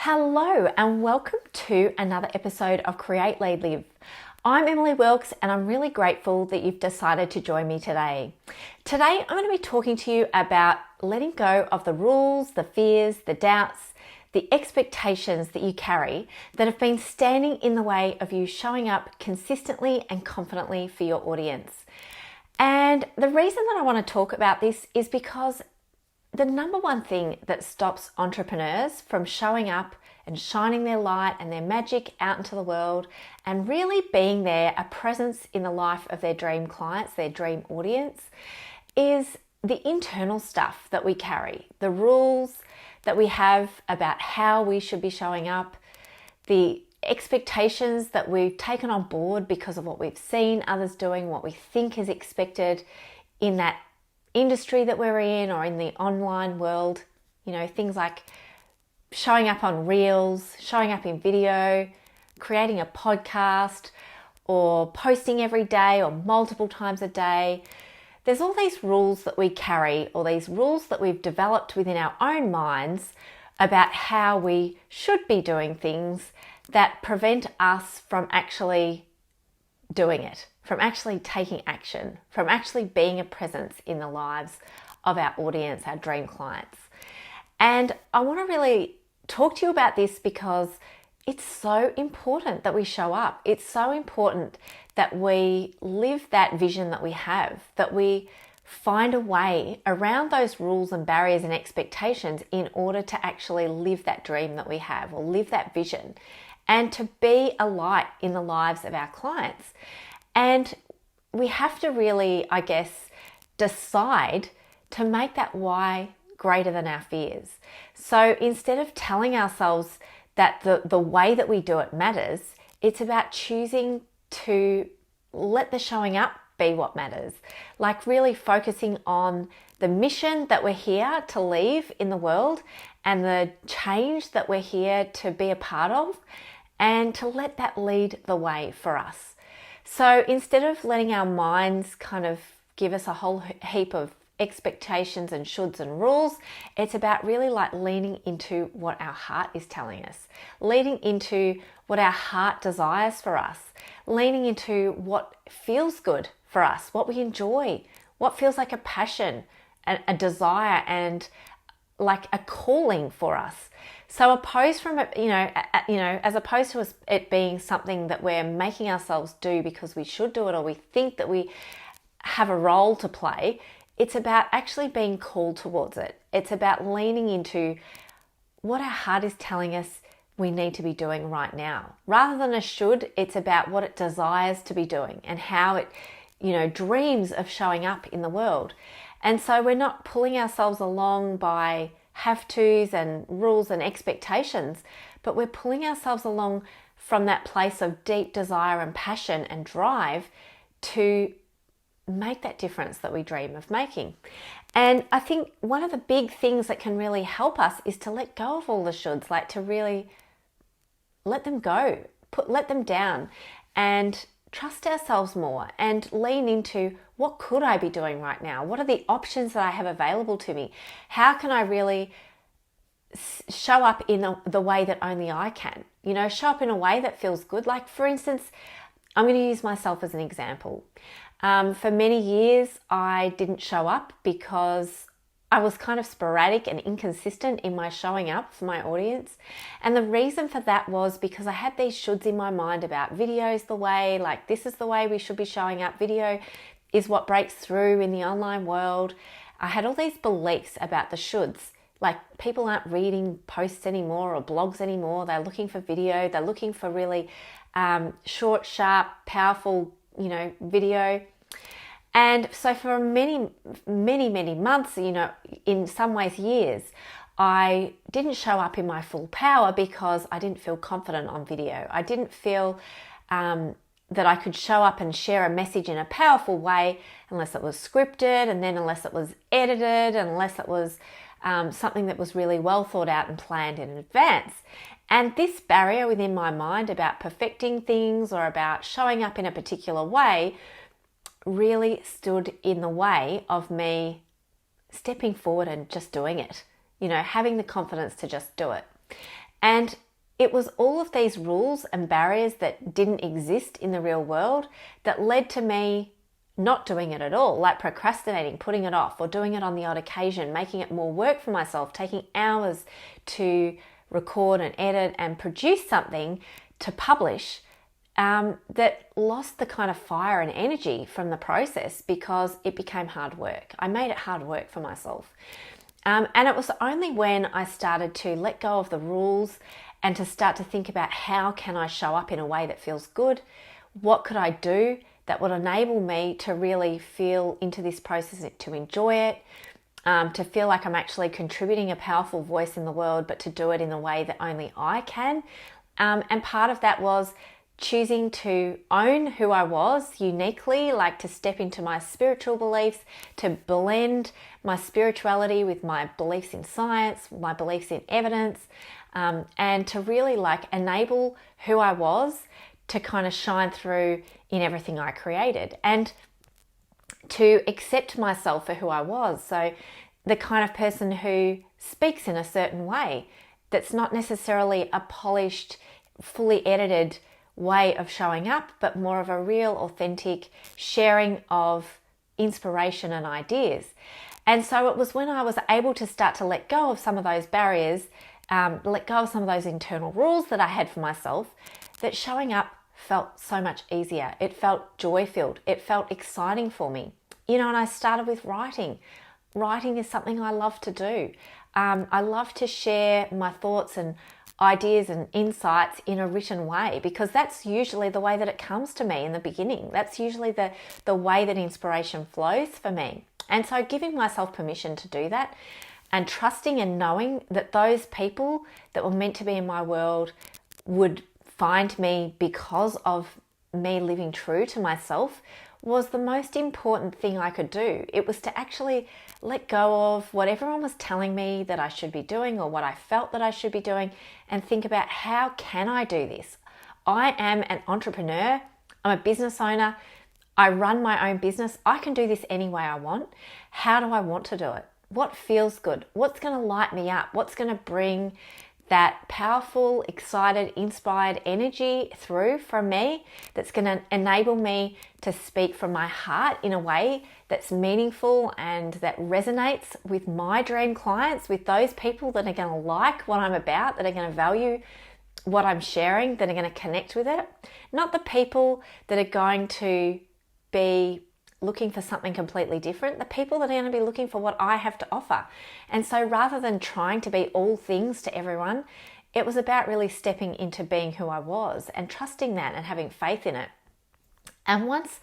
Hello and welcome to another episode of Create, Lead, Live. I'm Emily Wilkes and I'm really grateful that you've decided to join me today. Today I'm going to be talking to you about letting go of the rules, the fears, the doubts, the expectations that you carry that have been standing in the way of you showing up consistently and confidently for your audience. And the reason that I want to talk about this is because the number one thing that stops entrepreneurs from showing up and shining their light and their magic out into the world and really being there, a presence in the life of their dream clients, their dream audience, is the internal stuff that we carry, the rules that we have about how we should be showing up, the expectations that we've taken on board because of what we've seen others doing, what we think is expected in that industry that we're in or in the online world. You know, things like showing up on reels, showing up in video, creating a podcast, or posting every day or multiple times a day. There's all these rules that we carry, or these rules that we've developed within our own minds about how we should be doing things that prevent us from actually doing it, from actually taking action, from actually being a presence in the lives of our audience, our dream clients. And I want to really talk to you about this because it's so important that we show up. It's so important that we live that vision that we have, that we find a way around those rules and barriers and expectations in order to actually live that dream that we have or live that vision and to be a light in the lives of our clients. And we have to really, I guess, decide to make that why greater than our fears. So instead of telling ourselves that the way that we do it matters, it's about choosing to let the showing up be what matters. Like really focusing on the mission that we're here to leave in the world and the change that we're here to be a part of, and to let that lead the way for us. So instead of letting our minds kind of give us a whole heap of expectations and shoulds and rules, it's about really like leaning into what our heart is telling us, leaning into what our heart desires for us, leaning into what feels good for us, what we enjoy, what feels like a passion, a desire, and like a calling for us. So opposed from it, as opposed to it being something that we're making ourselves do because we should do it or we think that we have a role to play, it's about actually being called towards it. It's about leaning into what our heart is telling us we need to be doing right now. Rather than a should, it's about what it desires to be doing and how it, dreams of showing up in the world. And so we're not pulling ourselves along by have-tos and rules and expectations, but we're pulling ourselves along from that place of deep desire and passion and drive to make that difference that we dream of making. And I think one of the big things that can really help us is to let go of all the shoulds, like to really let them go, let them down, and trust ourselves more and lean into what could I be doing right now? What are the options that I have available to me? How can I really show up in the way that only I can? Show up in a way that feels good. Like, for instance, I'm going to use myself as an example. For many years, I didn't show up because I was kind of sporadic and inconsistent in my showing up for my audience. And the reason for that was because I had these shoulds in my mind about videos the way, like this is the way we should be showing up. Video is what breaks through in the online world. I had all these beliefs about the shoulds. Like people aren't reading posts anymore or blogs anymore. They're looking for video. They're looking for really short, sharp, powerful, video. And so for many, many, many months, in some ways years, I didn't show up in my full power because I didn't feel confident on video. I didn't feel that I could show up and share a message in a powerful way unless it was scripted, and then unless it was edited, unless it was something that was really well thought out and planned in advance. And this barrier within my mind about perfecting things or about showing up in a particular way really stood in the way of me stepping forward and just doing it, having the confidence to just do it. And it was all of these rules and barriers that didn't exist in the real world that led to me not doing it at all, like procrastinating, putting it off, or doing it on the odd occasion, making it more work for myself, taking hours to record and edit and produce something to publish that lost the kind of fire and energy from the process because it became hard work. I made it hard work for myself. And it was only when I started to let go of the rules and to start to think about how can I show up in a way that feels good? What could I do that would enable me to really feel into this process, to enjoy it, to feel like I'm actually contributing a powerful voice in the world, but to do it in a way that only I can. And part of that was choosing to own who I was uniquely, like to step into my spiritual beliefs, to blend my spirituality with my beliefs in science, my beliefs in evidence, and to really like enable who I was to kind of shine through in everything I created, and to accept myself for who I was. So the kind of person who speaks in a certain way that's not necessarily a polished, fully edited way of showing up, but more of a real, authentic sharing of inspiration and ideas. And so it was when I was able to start to let go of some of those barriers, let go of some of those internal rules that I had for myself, that showing up felt so much easier. It felt joy-filled. It felt exciting for me. And I started with writing. Writing is something I love to do. I love to share my thoughts and ideas and insights in a written way, because that's usually the way that it comes to me in the beginning. That's usually the way that inspiration flows for me. And so giving myself permission to do that, and trusting and knowing that those people that were meant to be in my world would find me because of me living true to myself, was the most important thing I could do. It was to actually let go of what everyone was telling me that I should be doing, or what I felt that I should be doing, and think about, how can I do this? I am an entrepreneur. I'm a business owner. I run my own business. I can do this any way I want. How do I want to do it? What feels good? What's going to light me up? What's going to bring that powerful, excited, inspired energy through from me, that's going to enable me to speak from my heart in a way that's meaningful and that resonates with my dream clients, with those people that are going to like what I'm about, that are going to value what I'm sharing, that are going to connect with it. Not the people that are going to be looking for something completely different, the people that are going to be looking for what I have to offer. And so rather than trying to be all things to everyone, it was about really stepping into being who I was and trusting that and having faith in it. And once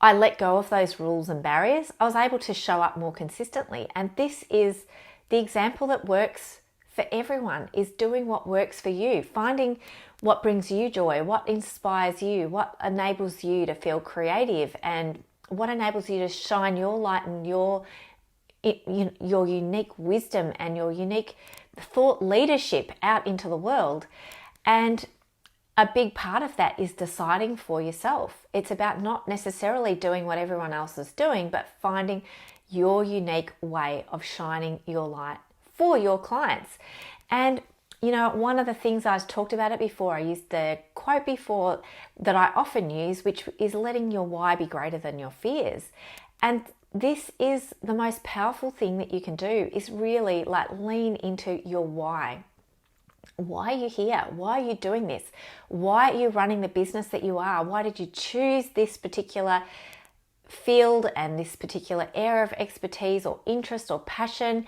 I let go of those rules and barriers, I was able to show up more consistently. And this is the example that works for everyone, is doing what works for you, finding what brings you joy, what inspires you, what enables you to feel creative, and what enables you to shine your light and your unique wisdom and your unique thought leadership out into the world. And a big part of that is deciding for yourself. It's about not necessarily doing what everyone else is doing, but finding your unique way of shining your light for your clients. And one of the things I talked about it before, I used the quote before that I often use, which is letting your why be greater than your fears. And this is the most powerful thing that you can do, is really lean into your why. Why are you here? Why are you doing this? Why are you running the business that you are? Why did you choose this particular field and this particular area of expertise or interest or passion?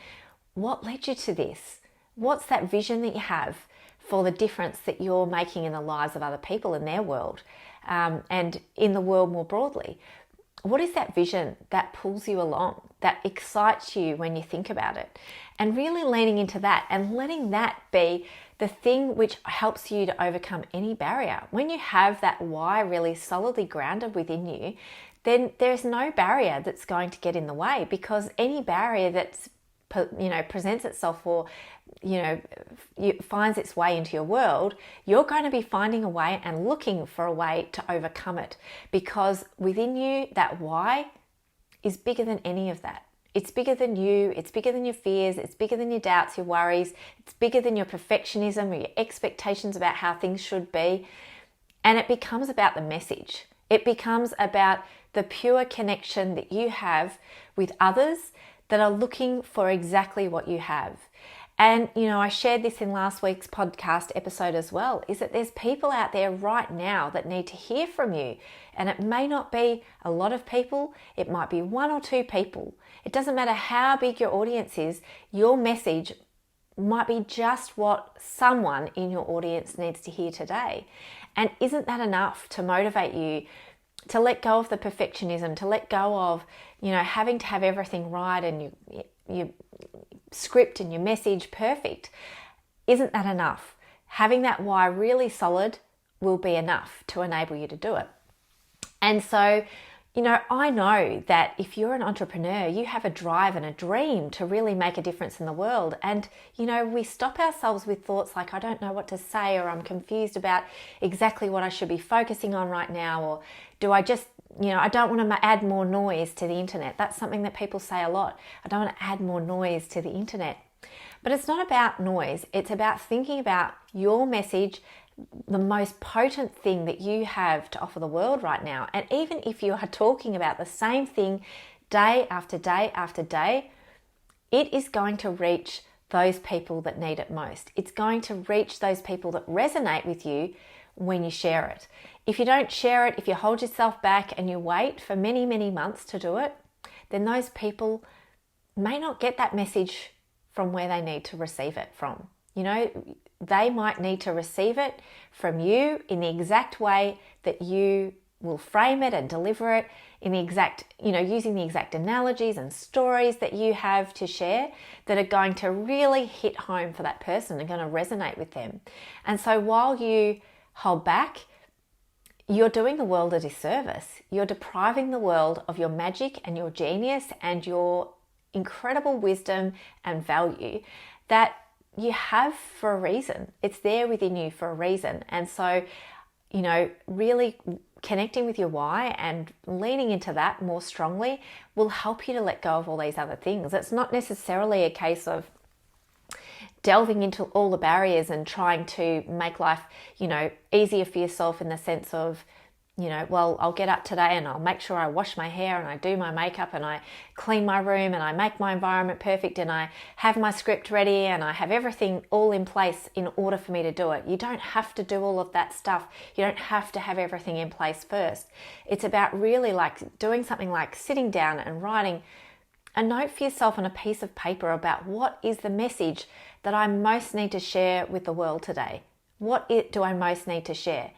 What led you to this? What's that vision that you have for the difference that you're making in the lives of other people in their world, and in the world more broadly? What is that vision that pulls you along, that excites you when you think about it? And really leaning into that and letting that be the thing which helps you to overcome any barrier. When you have that why really solidly grounded within you, then there's no barrier that's going to get in the way, because any barrier that's presents itself, or finds its way into your world, you're going to be finding a way and looking for a way to overcome it, because within you, that why is bigger than any of that. It's bigger than you. It's bigger than your fears. It's bigger than your doubts, your worries. It's bigger than your perfectionism or your expectations about how things should be. And it becomes about the message. It becomes about the pure connection that you have with others that are looking for exactly what you have. And, I shared this in last week's podcast episode as well, is that there's people out there right now that need to hear from you. And it may not be a lot of people. It might be one or two people. It doesn't matter how big your audience is. Your message might be just what someone in your audience needs to hear today. And isn't that enough to motivate you to let go of the perfectionism, to let go of, having to have everything right and you script and your message perfect? Isn't that enough? Having that why really solid will be enough to enable you to do it. And so, I know that if you're an entrepreneur, you have a drive and a dream to really make a difference in the world. And, we stop ourselves with thoughts like, I don't know what to say, or I'm confused about exactly what I should be focusing on right now, or do I just, I don't want to add more noise to the internet. That's something that people say a lot. I don't want to add more noise to the internet. But it's not about noise. It's about thinking about your message, the most potent thing that you have to offer the world right now. And even if you are talking about the same thing day after day after day, it is going to reach those people that need it most. It's going to reach those people that resonate with you when you share it. If you don't share it, if you hold yourself back and you wait for many, many months to do it, then those people may not get that message from where they need to receive it from. They might need to receive it from you in the exact way that you will frame it and deliver it, in the exact, using the exact analogies and stories that you have to share that are going to really hit home for that person and going to resonate with them. And so while you hold back, you're doing the world a disservice. You're depriving the world of your magic and your genius and your incredible wisdom and value that you have for a reason. It's there within you for a reason. And so, really connecting with your why and leaning into that more strongly will help you to let go of all these other things. It's not necessarily a case of delving into all the barriers and trying to make life, easier for yourself in the sense of, I'll get up today and I'll make sure I wash my hair and I do my makeup and I clean my room and I make my environment perfect and I have my script ready and I have everything all in place in order for me to do it. You don't have to do all of that stuff. You don't have to have everything in place first. It's about really doing something like sitting down and writing a note for yourself on a piece of paper about what is the message that I most need to share with the world today. What do I most need to share?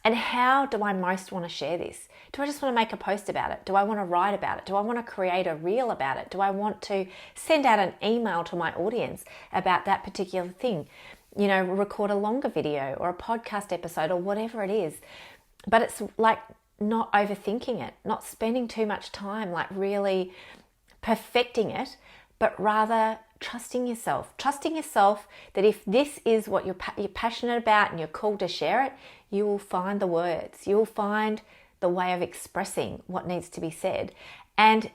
And how do I most want to share this? Do I just want to make a post about it? Do I want to write about it? Do I want to create a reel about it? Do I want to send out an email to my audience about that particular thing? Record a longer video or a podcast episode or whatever it is. But it's like not overthinking it, not spending too much time really perfecting it, but rather trusting yourself that if this is what you're passionate about and you're called to share it, you will find the words, you will find the way of expressing what needs to be said. And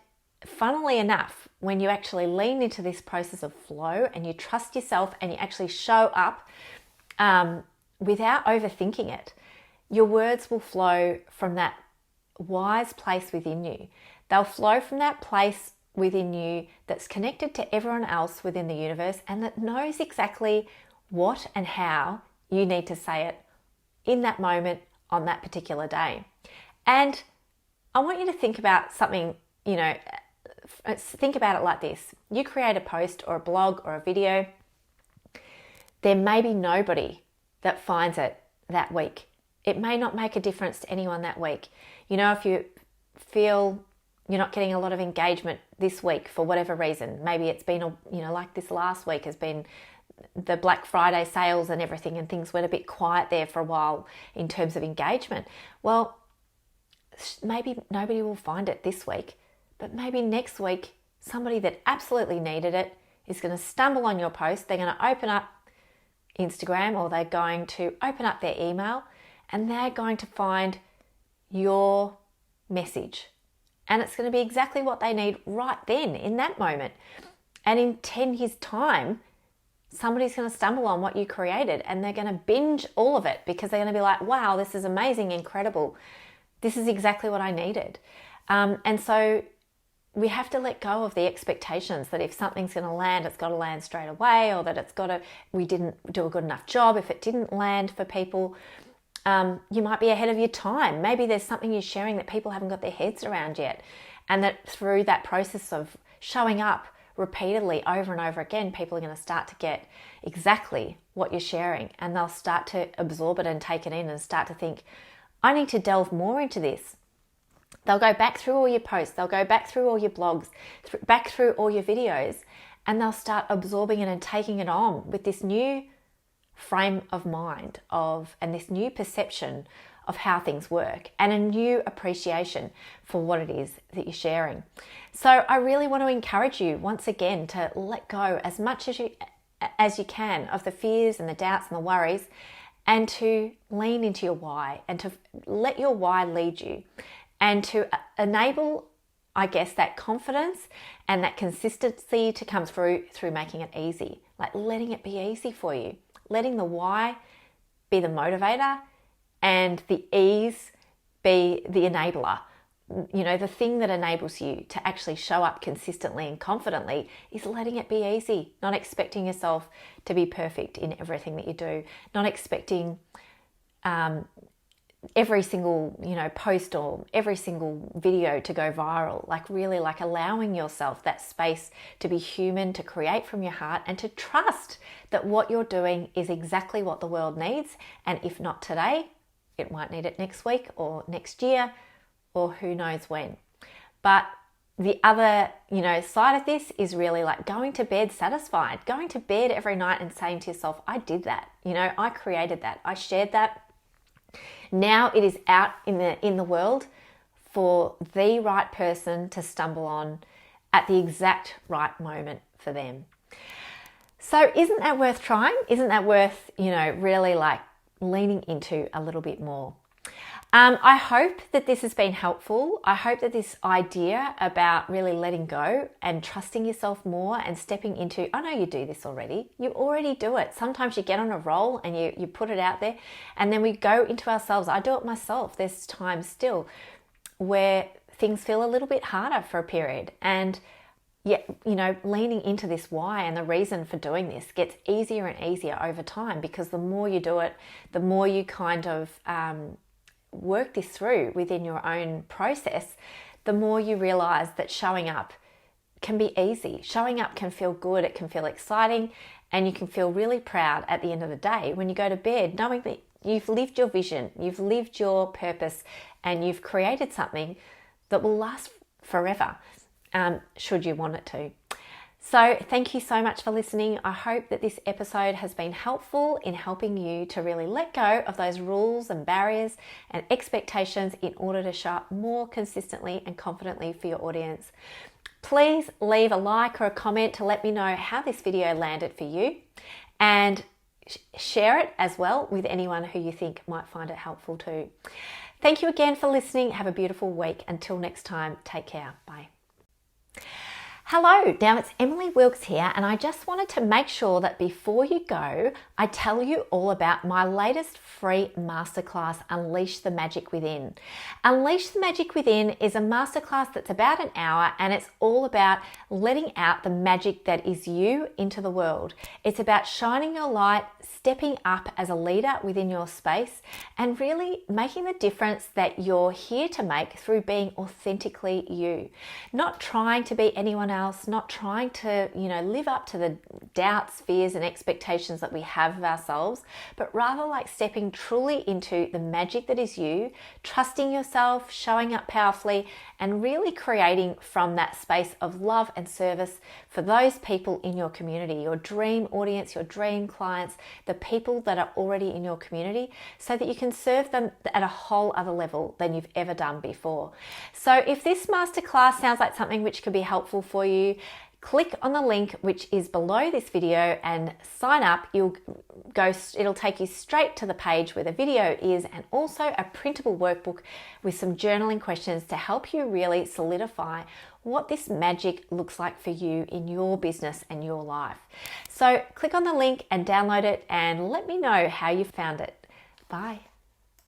funnily enough, when you actually lean into this process of flow and you trust yourself and you actually show up without overthinking it, your words will flow from that wise place within you. They'll flow from that place within you that's connected to everyone else within the universe and that knows exactly what and how you need to say it in that moment on that particular day. And I want you to think about something, think about it like this. You create a post or a blog or a video. There may be nobody that finds it that week. It may not make a difference to anyone that week. If you feel you're not getting a lot of engagement this week for whatever reason, maybe it's been, like this last week has been the Black Friday sales and everything, and things went a bit quiet there for a while in terms of engagement. Well, maybe nobody will find it this week, but maybe next week somebody that absolutely needed it is going to stumble on your post. They're going to open up Instagram or they're going to open up their email and they're going to find your message. and it's going to be exactly what they need right then in that moment. And in 10 years' time, somebody's going to stumble on what you created and they're going to binge all of it because they're going to be like, wow, this is amazing, incredible. This is exactly what I needed. And so we have to let go of the expectations that if something's going to land, it's got to land straight away, or that we didn't do a good enough job if it didn't land for people. You might be ahead of your time. Maybe there's something you're sharing that people haven't got their heads around yet. And that through that process of showing up repeatedly over and over again, people are going to start to get exactly what you're sharing, and they'll start to absorb it and take it in and start to think, I need to delve more into this. They'll go back through all your posts, they'll go back through all your blogs, back through all your videos, and they'll start absorbing it and taking it on with this new frame of mind and this new perception of how things work and a new appreciation for what it is that you're sharing. So I really want to encourage you once again to let go as much as you can of the fears and the doubts and the worries, and to lean into your why and to let your why lead you, and to enable, I guess, that confidence and that consistency to come through making it easy, like letting it be easy for you, letting the why be the motivator and the ease be the enabler. You know, the thing that enables you to actually show up consistently and confidently is letting it be easy, not expecting yourself to be perfect in everything that you do, not expecting every single, post or every single video to go viral, like really like allowing yourself that space to be human, to create from your heart, and to trust that what you're doing is exactly what the world needs. And if not today, it might need it next week or next year or who knows when. But the other, side of this is really like going to bed satisfied, going to bed every night and saying to yourself, I did that. I created that. I shared that. Now it is out in the world for the right person to stumble on at the exact right moment for them. So isn't that worth trying? Isn't that worth, really like leaning into a little bit more? I hope that this has been helpful. I hope that this idea about really letting go and trusting yourself more and stepping into, I know you do this already. You already do it. Sometimes you get on a roll and you put it out there, and then we go into ourselves. I do it myself. There's times still where things feel a little bit harder for a period, and yet, leaning into this why and the reason for doing this gets easier and easier over time, because the more you do it, the more you kind of work this through within your own process, the more you realize that showing up can be easy. Showing up can feel good, it can feel exciting, and you can feel really proud at the end of the day when you go to bed, knowing that you've lived your vision, you've lived your purpose, and you've created something that will last forever, should you want it to. So thank you so much for listening. I hope that this episode has been helpful in helping you to really let go of those rules and barriers and expectations in order to show up more consistently and confidently for your audience. Please leave a like or a comment to let me know how this video landed for you, and share it as well with anyone who you think might find it helpful too. Thank you again for listening. Have a beautiful week. Until next time, take care. Bye. Hello, now it's Emily Wilkes here, and I just wanted to make sure that before you go, I tell you all about my latest free masterclass, Unleash the Magic Within. Unleash the Magic Within is a masterclass that's about an hour, and it's all about letting out the magic that is you into the world. It's about shining your light, stepping up as a leader within your space, and really making the difference that you're here to make through being authentically you. Not trying to be anyone else, not trying to, live up to the doubts, fears, and expectations that we have of ourselves, but rather like stepping truly into the magic that is you, trusting yourself, showing up powerfully, and really creating from that space of love and service for those people in your community, your dream audience, your dream clients, the people that are already in your community, so that you can serve them at a whole other level than you've ever done before. So if this masterclass sounds like something which could be helpful for you, click on the link which is below this video and sign up. It'll take you straight to the page where the video is, and also a printable workbook with some journaling questions to help you really solidify what this magic looks like for you in your business and your life. So click on the link and download it and let me know how you found it. Bye.